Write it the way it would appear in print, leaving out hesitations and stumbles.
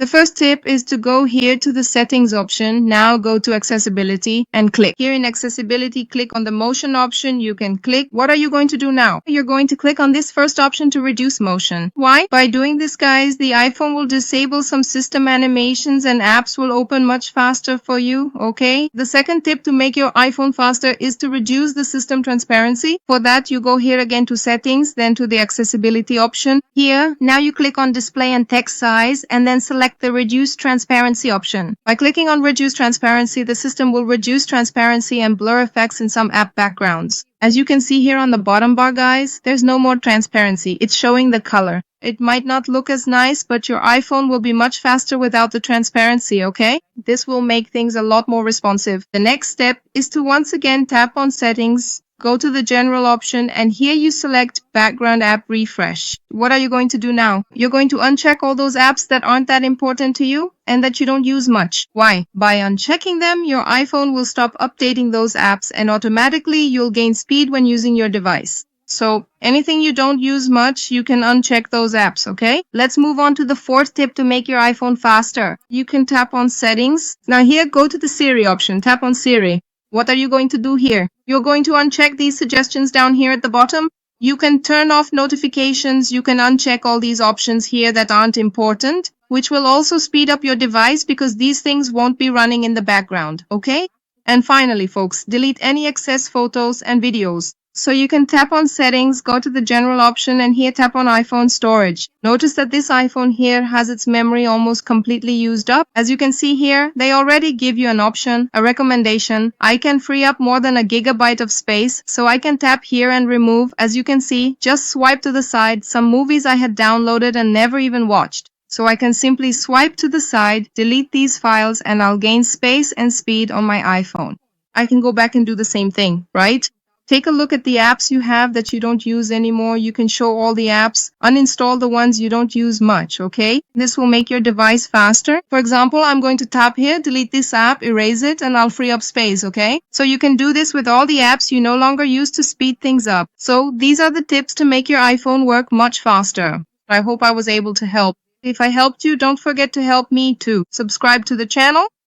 The first tip is to go here to the settings option. Now go to accessibility and click. Here in accessibility, click on the motion option. You can click. What are you going to do now? You're going to click on this first option to reduce motion. Why? By doing this, guys, the iPhone will disable some system animations and apps will open much faster for you, okay? The second tip to make your iPhone faster is to reduce the system transparency. For that, you go here again to settings, then to the accessibility option. Here, now you click on display and text size and then select the reduce transparency option. By clicking on reduce transparency, the system will reduce transparency and blur effects in some app backgrounds. As you can see here on the bottom bar, guys, there's no more transparency. It's showing the color. It might not look as nice, but your iPhone will be much faster without the transparency, okay? This will make things a lot more responsive. The next step is to once again tap on settings, go to the general option, and here you select background app refresh. What are you going to do now? You're going to uncheck all those apps that aren't that important to you and that you don't use much. Why? By unchecking them, your iPhone will stop updating those apps and automatically you'll gain speed when using your device. So anything you don't use much, you can uncheck those apps, okay? Let's move on to the fourth tip to make your iPhone faster. You can tap on settings. Now here, go to the Siri option. Tap on Siri. What are you going to do here? You're going to uncheck these suggestions down here at the bottom. You can turn off notifications. You can uncheck all these options here that aren't important, which will also speed up your device because these things won't be running in the background, okay? And finally, folks, delete any excess photos and videos. So you can tap on settings, go to the general option, and here tap on iPhone storage. Notice that this iPhone here has its memory almost completely used up. As you can see here, they already give you an option, a recommendation. I can free up more than a gigabyte of space, so I can tap here and remove. As you can see, just swipe to the side some movies I had downloaded and never even watched. So I can simply swipe to the side, delete these files, and I'll gain space and speed on my iPhone. I can go back and do the same thing, right? Take a look at the apps you have that you don't use anymore. You can show all the apps, uninstall the ones you don't use much, okay? This will make your device faster. For example, I'm going to tap here, delete this app, erase it, and I'll free up space, okay? So you can do this with all the apps you no longer use to speed things up. So these are the tips to make your iPhone work much faster. I hope I was able to help. If I helped you, don't forget to help me too. Subscribe to the channel.